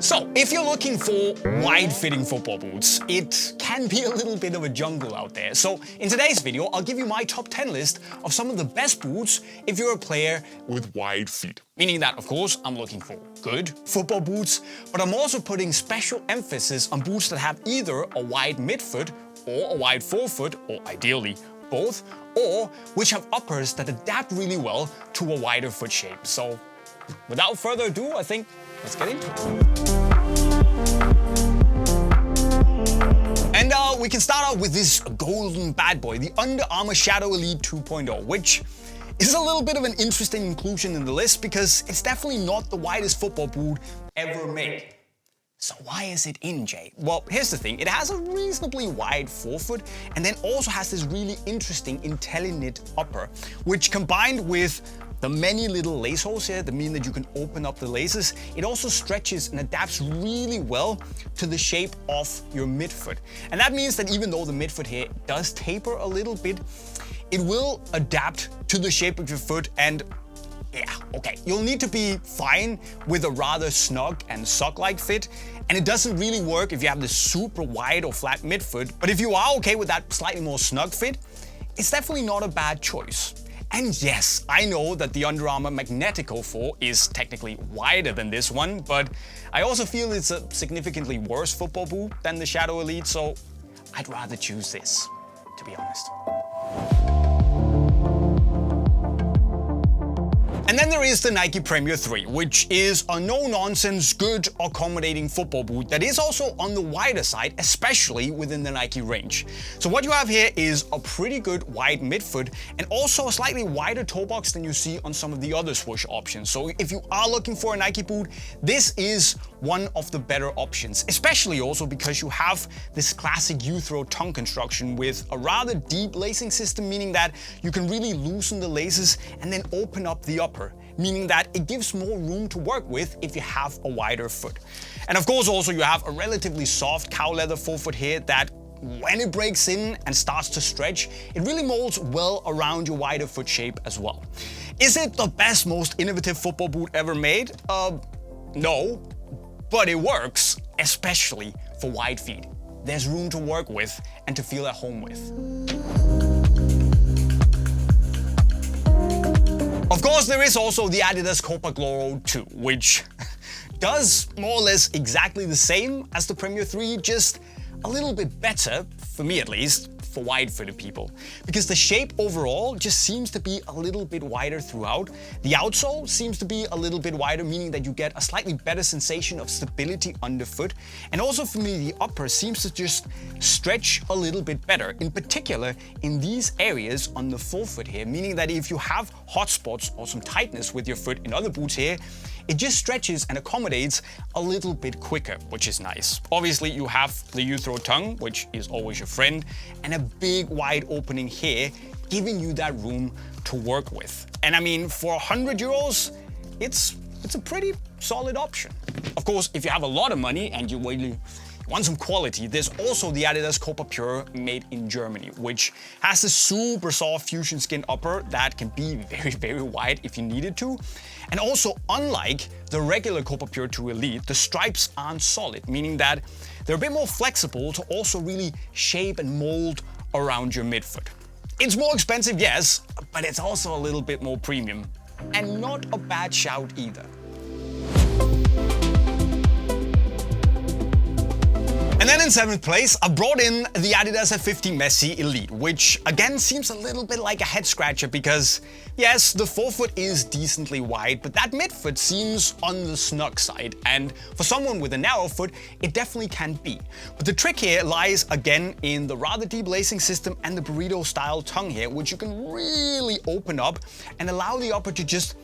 So, if you're looking for wide-fitting football boots, it can be a little bit of a jungle out there. So, in today's video, I'll give you my top 10 list of some of the best boots if you're a player with wide feet. Meaning that, of course, I'm looking for good football boots, but I'm also putting special emphasis on boots that have either a wide midfoot or a wide forefoot, or ideally both, or which have uppers that adapt really well to a wider foot shape. So, without further ado, I think let's get into it. And we can start out with this golden bad boy, the Under Armour Shadow Elite 2.0, which is a little bit of an interesting inclusion in the list because it's definitely not the widest football boot ever made. So why is it in, Jay? Well, here's the thing. It has a reasonably wide forefoot and then also has this really interesting IntelliKnit upper, which combined with the many little lace holes here that mean that you can open up the laces, it also stretches and adapts really well to the shape of your midfoot. And that means that even though the midfoot here does taper a little bit, it will adapt to the shape of your foot. And yeah, okay, you'll need to be fine with a rather snug and sock-like fit, and it doesn't really work if you have this super wide or flat midfoot, but if you are okay with that slightly more snug fit, it's definitely not a bad choice. And yes, I know that the Under Armour Magnetico 4 is technically wider than this one, but I also feel it's a significantly worse football boot than the Shadow Elite, so I'd rather choose this, to be honest. And then there is the Nike Premier 3, which is a no-nonsense, good, accommodating football boot that is also on the wider side, especially within the Nike range. So what you have here is a pretty good wide midfoot and also a slightly wider toe box than you see on some of the other swoosh options. So if you are looking for a Nike boot, this is one of the better options, especially also because you have this classic U-throw tongue construction with a rather deep lacing system, meaning that you can really loosen the laces and then open up the upper, meaning that it gives more room to work with if you have a wider foot. And of course also you have a relatively soft cow leather forefoot here that when it breaks in and starts to stretch, it really molds well around your wider foot shape as well. Is it the best, most innovative football boot ever made? No, but it works, especially for wide feet. There's room to work with and to feel at home with. Of course, there is also the Adidas Copa Gloro 2, which does more or less exactly the same as the Premier 3, just a little bit better, for me at least, for wide-footed people. Because the shape overall just seems to be a little bit wider throughout. The outsole seems to be a little bit wider, meaning that you get a slightly better sensation of stability underfoot. And also for me, the upper seems to just stretch a little bit better, in particular in these areas on the forefoot here, meaning that if you have hot spots or some tightness with your foot in other boots here, it just stretches and accommodates a little bit quicker, which is nice. Obviously, you have the U-throw tongue, which is always your friend, and a big wide opening here, giving you that room to work with. And I mean, for €100, it's a pretty solid option. Of course, if you have a lot of money and you really want some quality, there's also the Adidas Copa Pure made in Germany, which has a super soft fusion skin upper that can be very, very wide if you needed to. And also, unlike the regular Copa Pure 2 Elite, the stripes aren't solid, meaning that they're a bit more flexible to also really shape and mold around your midfoot. It's more expensive, yes, but it's also a little bit more premium. And not a bad shout either. And then in 7th place, I brought in the Adidas F50 Messi Elite, which again seems a little bit like a head scratcher because yes, the forefoot is decently wide, but that midfoot seems on the snug side. And for someone with a narrow foot, it definitely can be. But the trick here lies again in the rather deep lacing system and the burrito style tongue here, which you can really open up and allow the upper to just,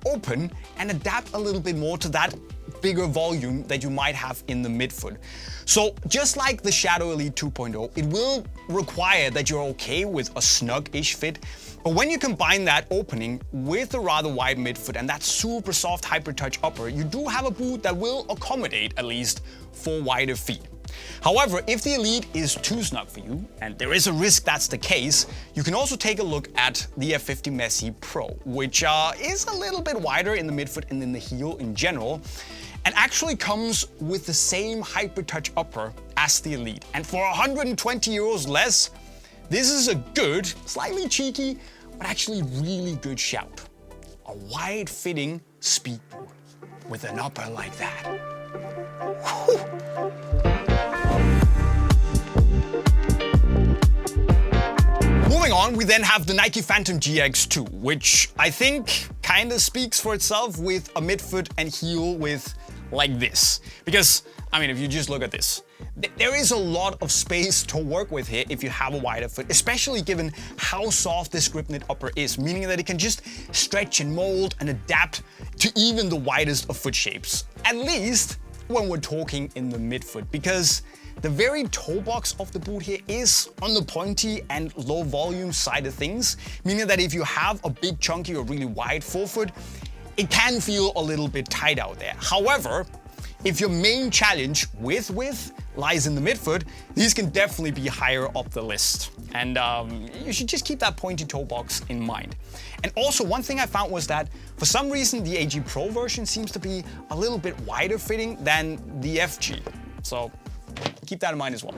open and adapt a little bit more to that bigger volume that you might have in the midfoot. So just like the Shadow Elite 2.0, it will require that you're okay with a snug-ish fit, but when you combine that opening with a rather wide midfoot and that super soft hyper-touch upper, you do have a boot that will accommodate at least for wider feet. However, if the Elite is too snug for you, and there is a risk that's the case, you can also take a look at the F50 Messi Pro, which is a little bit wider in the midfoot and in the heel in general. and actually comes with the same Hypertouch upper as the Elite. And for 120 euros less, this is a good, slightly cheeky, but actually really good shout. A wide-fitting speed boot with an upper like that. Whew. Moving on, we then have the Nike Phantom GX2, which I think kind of speaks for itself with a midfoot and heel width like this. Because, I mean, if you just look at this, there is a lot of space to work with here if you have a wider foot, especially given how soft this grip knit upper is, meaning that it can just stretch and mold and adapt to even the widest of foot shapes. At least when we're talking in the midfoot, because the very toe box of the boot here is on the pointy and low volume side of things, meaning that if you have a big chunky or really wide forefoot, it can feel a little bit tight out there. However, if your main challenge with width lies in the midfoot, these can definitely be higher up the list. And you should just keep that pointy toe box in mind. And also, one thing I found was that for some reason the AG Pro version seems to be a little bit wider fitting than the FG. So keep that in mind as well.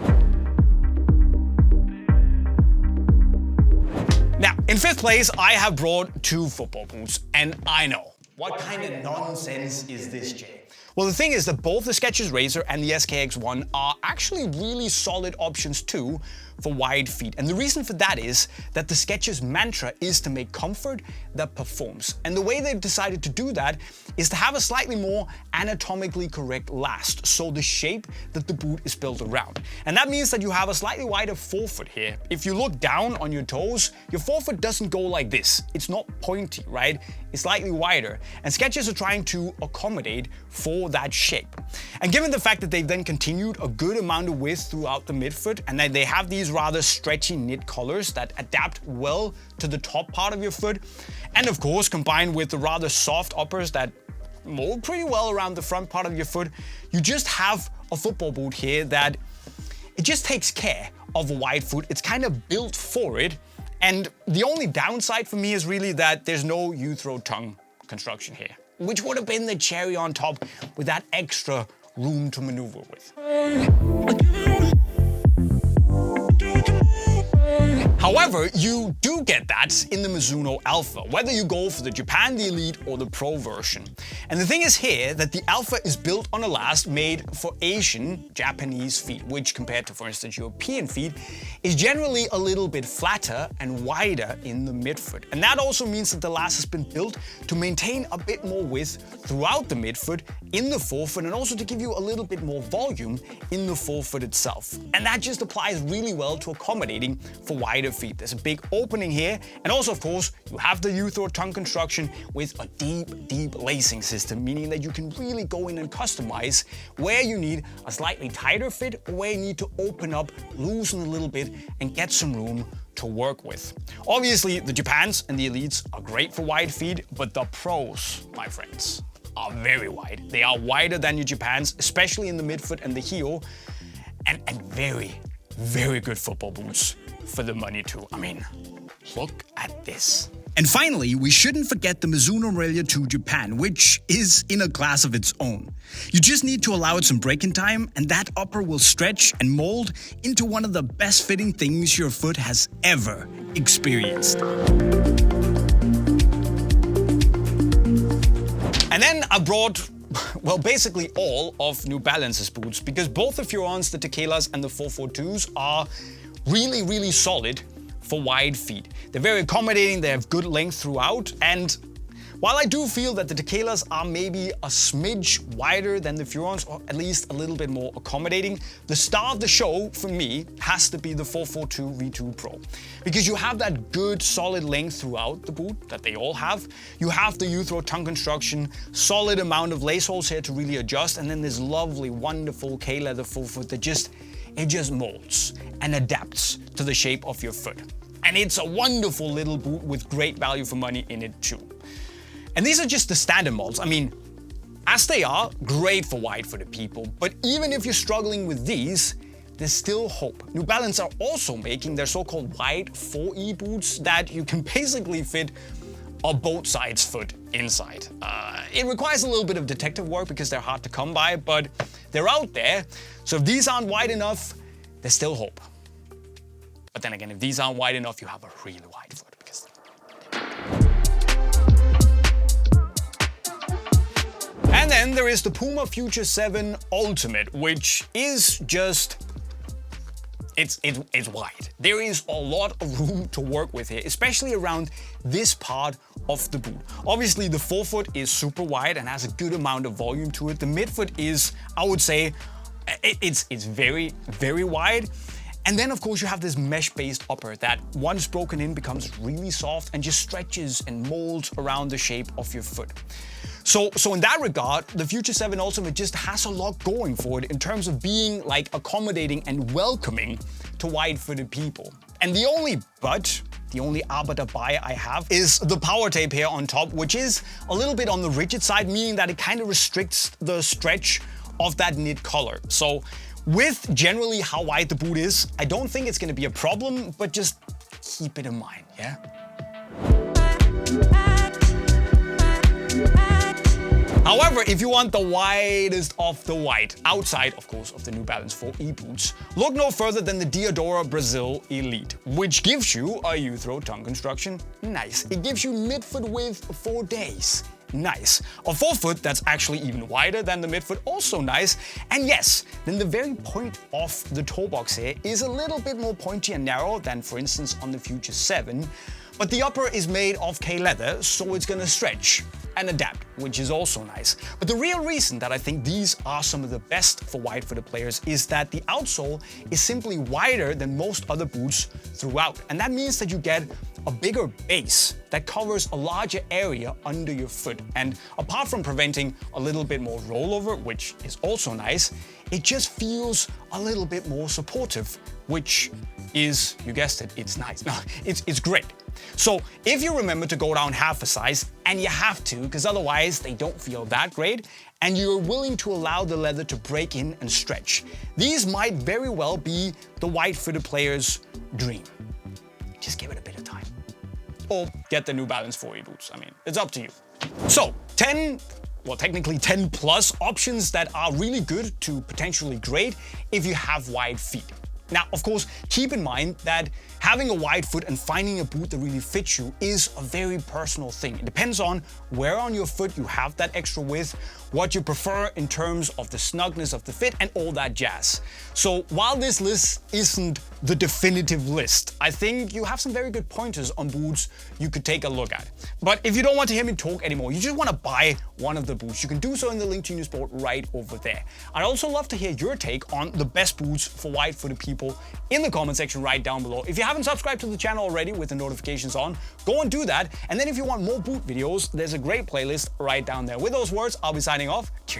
Now, in fifth place, I have brought two football boots, and I know, what kind of nonsense is this, Jay? Well, the thing is that both the Skechers Razor and the SKX1 are actually really solid options too for wide feet. And the reason for that is that the Skechers mantra is to make comfort that performs. And the way they've decided to do that is to have a slightly more anatomically correct last, so the shape that the boot is built around. And that means that you have a slightly wider forefoot here. If you look down on your toes, your forefoot doesn't go like this. It's not pointy, right? It's slightly wider. And Skechers are trying to accommodate for that shape. And given the fact that they've then continued a good amount of width throughout the midfoot, and that they have these rather stretchy knit collars that adapt well to the top part of your foot, and of course combined with the rather soft uppers that mold pretty well around the front part of your foot, you just have a football boot here that it just takes care of a wide foot. It's kind of built for it. And the only downside for me is really that there's no U-throw-tongue construction here, which would have been the cherry on top with that extra room to maneuver with. However, you do get that in the Mizuno Alpha, whether you go for the Japan, the Elite, or the Pro version. And the thing is here that the Alpha is built on a last made for Asian, Japanese feet, which compared to, for instance, European feet, is generally a little bit flatter and wider in the midfoot. And that also means that the last has been built to maintain a bit more width throughout the midfoot, in the forefoot, and also to give you a little bit more volume in the forefoot itself. And that just applies really well to accommodating for wider feet. There's a big opening here, and also, of course, you have the U-throw-tongue construction with a deep lacing system, meaning that you can really go in and customize where you need a slightly tighter fit or where you need to open up, loosen a little bit, and get some room to work with. Obviously, the Japans and the Elites are great for wide feet, but the Pros, my friends, are very wide. They are wider than your Japans, especially in the midfoot and the heel, and very good football boots for the money too. I mean, look at this. And finally, we shouldn't forget the Mizuno Aurelia 2 Japan, which is in a class of its own. You just need to allow it some break-in time, and that upper will stretch and mold into one of the best fitting things your foot has ever experienced. And then I brought, well, basically all of New Balance's boots, because both the Furons, the Tekelas, and the 442s are really solid for wide feet. They're very accommodating, they have good length throughout, and while I do feel that the Tekelas are maybe a smidge wider than the Furons, or at least a little bit more accommodating, the star of the show for me has to be the 442 V2 Pro. Because you have that good solid length throughout the boot that they all have. You have the U-throw-tongue construction, solid amount of lace holes here to really adjust, and then this lovely, wonderful K-leather forefoot that just molds and adapts to the shape of your foot. And it's a wonderful little boot with great value for money in it too. And these are just the standard models. I mean, as they are, great for wide-footed people, but even if you're struggling with these, there's still hope. New Balance are also making their so-called wide 4E boots that you can basically fit are both sides foot inside. It requires a little bit of detective work because they're hard to come by, but they're out there. So if these aren't wide enough, there's still hope. But then again, if these aren't wide enough, you have a really wide foot. Because... And then there is the PUMA Future 7 Ultimate, which is just... It's wide. There is a lot of room to work with here, especially around this part of the boot. Obviously, the forefoot is super wide and has a good amount of volume to it. The midfoot is, I would say, it's very, very wide. And then, of course, you have this mesh-based upper that, once broken in, becomes really soft and just stretches and molds around the shape of your foot. So in that regard, the Future 7 Ultimate just has a lot going for it in terms of being like accommodating and welcoming to wide-footed people. And the only aber dabei I have is the power tape here on top, which is a little bit on the rigid side, meaning that it kind of restricts the stretch of that knit collar. So with generally how wide the boot is, I don't think it's going to be a problem, but just keep it in mind, yeah? However, if you want the widest of the wide, outside, of course, of the New Balance 4E boots, look no further than the Diodora Brazil Elite, which gives you a U-throw tongue construction. Nice. It gives you midfoot width for days. Nice. A forefoot that's actually even wider than the midfoot, also nice. And yes, then the very point of the toe box here is a little bit more pointy and narrow than, for instance, on the Future 7. But the upper is made of K leather, so it's gonna stretch and adapt, which is also nice. But the real reason that I think these are some of the best for wide-footed players is that the outsole is simply wider than most other boots throughout. And that means that you get a bigger base that covers a larger area under your foot. And apart from preventing a little bit more rollover, which is also nice, it just feels a little bit more supportive, which is, you guessed it, it's nice. No, it's great. So if you remember to go down half a size, and you have to, because otherwise they don't feel that great, and you're willing to allow the leather to break in and stretch, these might very well be the wide-footed player's dream. Just give it a bit of time. Or get the New Balance 4E boots. I mean, it's up to you. So, technically 10 plus options that are really good to potentially great if you have wide feet. Now, of course, keep in mind that having a wide foot and finding a boot that really fits you is a very personal thing. It depends on where on your foot you have that extra width, what you prefer in terms of the snugness of the fit and all that jazz. So while this list isn't the definitive list, I think you have some very good pointers on boots you could take a look at. But if you don't want to hear me talk anymore, you just want to buy one of the boots, you can do so in the link to Unisport right over there. I'd also love to hear your take on the best boots for wide-footed people in the comment section right down below. If you haven't subscribed to the channel already with the notifications on, go and do that. And then if you want more boot videos, there's a great playlist right down there. With those words, I'll be signing off. Cheers.